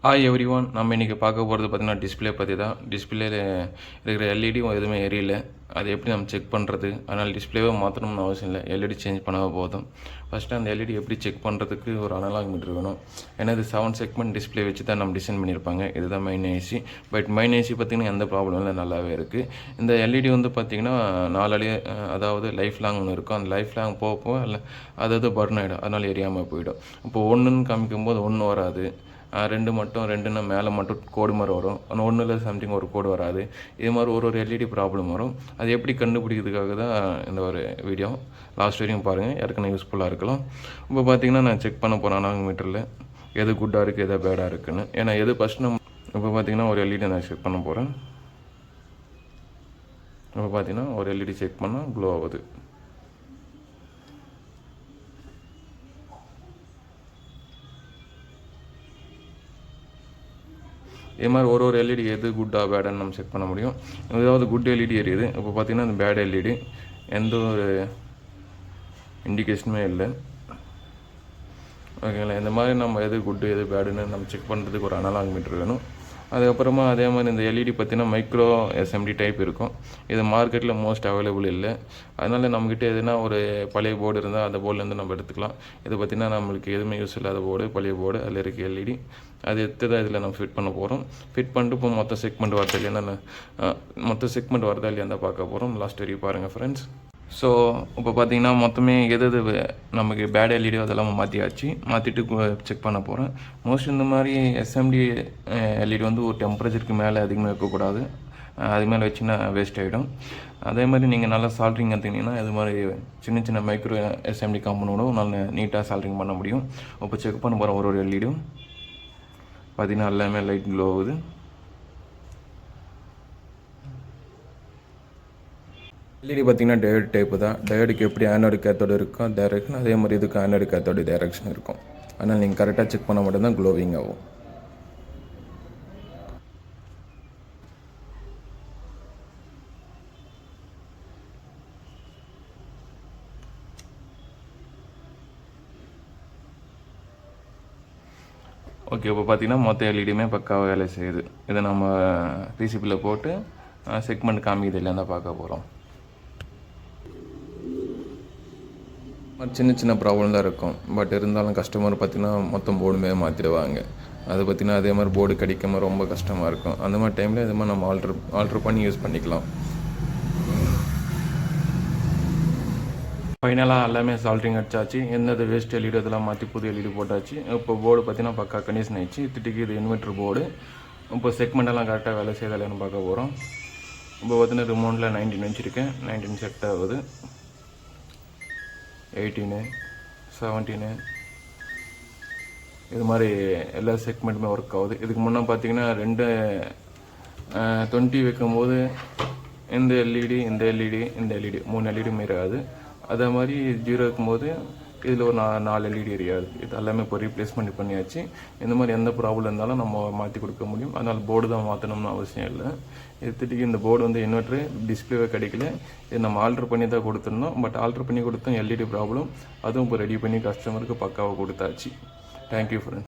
Hi every one. நம்ம இன்றைக்கி பார்க்க போகிறது பார்த்திங்கன்னா டிஸ்பிளே பற்றி தான். டிஸ்பிளேல இருக்கிற எல்இடி எதுவுமே எரியல. அது எப்படி நம்ம செக் பண்ணுறது? அதனால் டிஸ்பிளேவே மாற்றணும்னு அவசியம் இல்லை, எல்இடி சேஞ்ச் பண்ணால் போதும். ஃபஸ்ட்டு அந்த எல்இடி எப்படி செக் பண்ணுறதுக்கு ஒரு அனலாக் மீட்டர் வேணும். ஏன்னா இது 7 செக்மெண்ட் டிஸ்பிளே வச்சு தான் நம்ம டிசைன் பண்ணியிருப்பாங்க. இதுதான் main AC. But main AC பார்த்திங்கன்னா எந்த ப்ராப்ளம் இல்லை, நல்லாவே இருக்குது. இந்த எல்இடி பார்த்திங்கன்னா 4 அதாவது லைஃப் லாங் ஒன்று இருக்கும். அந்த லைஃப் லாங் போக இல்லை அதாவது பர்ன் ஆகிடும், அதனால் எரியாமல் போயிடும். இப்போ 1ன்னு காமிக்கும்போது 1 வராது, 2 மட்டும் 2ன்னா மேலே மட்டும் கோடு மாதிரி வரும். ஆனால் 1ல் சம்திங் ஒரு கோடு வராது. இது மாதிரி ஒரு எல்இடி ப்ராப்ளம் வரும். அது எப்படி கண்டுபிடிக்கிறதுக்காக தான் இந்த ஒரு வீடியோ. லாஸ்ட் வரையும் பாருங்கள், யாருக்குன்னு யூஸ்ஃபுல்லாக இருக்கலாம். இப்போ பார்த்தீங்கன்னா நான் செக் பண்ண போகிறேன் அனலாக் மீட்டரில் எது குட்டாக இருக்குது எது பேடாக இருக்குதுன்னு. ஏன்னா எது ஃபஸ்ட் நம்ம இப்போ பார்த்தீங்கன்னா ஒரு எல்இடி நான் செக் பண்ண போகிறேன். இப்போ பார்த்தீங்கன்னா ஒரு எல்இடி செக் பண்ணால் க்ளோ ஆகுது. இது மாதிரி ஒரு எல்இடி எது குட்டாக பேடான்னு நம்ம செக் பண்ண முடியும். ஏதாவது குட் எல்இடி எரியுது. இப்போ பார்த்தீங்கன்னா இந்த பேட் எல்இடி எந்த ஒரு இண்டிகேஷனுமே இல்லை. ஓகேங்களா? இந்த மாதிரி நம்ம எது குட்டு எது பேடுன்னு நம்ம செக் பண்ணுறதுக்கு ஒரு அனலாக் மீட்டர் வேணும். அதுக்கப்புறமா அதே மாதிரி இந்த எல்இடி பார்த்தீங்கன்னா மைக்ரோ எஸ்எம்டி டைப் இருக்கும். இது மார்க்கெட்டில் மோஸ்ட் அவைலபிள் இல்லை. அதனால் நம்மக்கிட்ட எதுனா ஒரு பழைய போர்டு இருந்தால் அந்த போர்டுலேருந்து நம்ம எடுத்துக்கலாம். இது பார்த்திங்கன்னா நம்மளுக்கு எதுவுமே யூஸ் இல்லாத போர்டு, பழைய போர்டு, அதில் இருக்க எல்இடி. அது எடுத்து தான் இதில் நம்ம ஃபிட் பண்ண போகிறோம். ஃபிட் பண்ணிட்டு இப்போ மொத்த செக்மெண்ட் வரது இல்லையா, மொத்த செக்மெண்ட் வரதா இல்லையா தான் பார்க்க போகிறோம். லாஸ்ட் வரைக்கும் பாருங்கள் ஃப்ரெண்ட்ஸ். ஸோ இப்போ பார்த்தீங்கன்னா மொத்தமே எது நமக்கு பேட் எல்இடி அதெல்லாம் மாற்றியாச்சு. மாற்றிட்டு செக் பண்ண போகிறேன். மோஸ்ட் இந்த மாதிரி எஸ்எம்டி எல்இடி ஒரு டெம்பரேச்சருக்கு மேலே அதிகமாக இருக்கக்கூடாது. அது மேலே வச்சுன்னா வேஸ்ட் ஆகிடும். அதே மாதிரி நீங்கள் நல்லா சால்ட்ரிங் எடுத்தீங்கன்னா இது மாதிரி சின்ன சின்ன மைக்ரோ எஸ்எம்டி காம்பனோடும் நல்லா நீட்டாக சால்ட்ரிங் பண்ண முடியும். இப்போ செக் பண்ண போகிறோம் ஒரு எல்இடியும். பார்த்தீங்கன்னா எல்லாமே லைட் க்ளோ ஆகுது. எல்இடி பார்த்தீங்கன்னா டயோடு டைப்பு தான். டயோடுக்கு எப்படி ஆனோடு கேத்தோடு இருக்கும் டைரக்ஷன், அதே மாதிரி இதுக்கு ஆனோடு கேத்தோடு டைரக்ஷன் இருக்கும். அதனால் நீங்கள் கரெக்டாக செக் பண்ண மட்டும்தான் க்ளோவிங் ஆகும். ஓகே, இப்போ பார்த்தீங்கன்னா மொத்த எல்இடியுமே பக்காவாக வேலை செய்யுது. இதை நம்ம பிசிபியில் போட்டு செக்மெண்ட் காமிக்குது இல்லைன்னு தான் பார்க்க போகிறோம். சின்ன சின்ன ப்ராப்ளம் தான் இருக்கும். பட் இருந்தாலும் கஸ்டமர் பார்த்திங்கன்னா மொத்தம் போர்டுமே மாற்றிடுவாங்க. அது பார்த்திங்கன்னா அதே மாதிரி போர்டு கிடைக்காமல் ரொம்ப கஷ்டமாக இருக்கும். அந்த மாதிரி டைமில் இது மாதிரி நம்ம ஆல்ட்ரு பண்ணி யூஸ் பண்ணிக்கலாம். ஃபைனலாக எல்லாமே சால்ட்ரிங் அடிச்சாச்சு. எந்தது வேஸ்ட் எல்இடி இதெல்லாம் மாற்றி புது எல்இடி போட்டாச்சு. இப்போ போர்டு பார்த்திங்கன்னா பக்கா கண்டிஷன் ஆயிடுச்சு. திட்டிக்கு இது இன்வெர்ட்ரு போர்டு. இப்போ செக்மெண்டெல்லாம் கரெக்டாக வேலை செய்யலைன்னு பார்க்க போகிறோம். இப்போ பார்த்தீங்கன்னா ரிமோட்டில் 19 வச்சுருக்கேன். 19 செட் ஆகுது. 18, 17 இது மாதிரி எல்லா செக்மெண்ட்டுமே ஒர்க் ஆகுது. இதுக்கு முன்னே பார்த்தீங்கன்னா 20 வைக்கும்போது இந்த எல்இடி இந்த எல்இடி இந்த எல்இடி 3 எல்இடி மாறாது. அதே மாதிரி 0 இருக்கும்போது இதில் ஒரு 4 எல்இடி எரியாது. இது எல்லாமே இப்போ ரீப்ளேஸ்மெண்ட் பண்ணியாச்சு. இந்த மாதிரி எந்த ப்ராப்ளம் இருந்தாலும் நம்ம மாற்றி கொடுக்க முடியும். அதனால் போர்டு தான் மாற்றணும்னு அவசியம் இல்லை. எடுத்துகிட்டு இந்த போர்டு இன்வெர்ட்ரு டிஸ்பிளேவே கிடைக்கல. இது நம்ம ஆல்ட்ரு பண்ணி தான் கொடுத்துருந்தோம். பட் ஆல்ட்ரு பண்ணி கொடுத்தோம் எல்இடி ப்ராப்ளம். அதுவும் இப்போ ரெடி பண்ணி கஸ்டமருக்கு பக்காவாக கொடுத்தாச்சு. Thank you friends.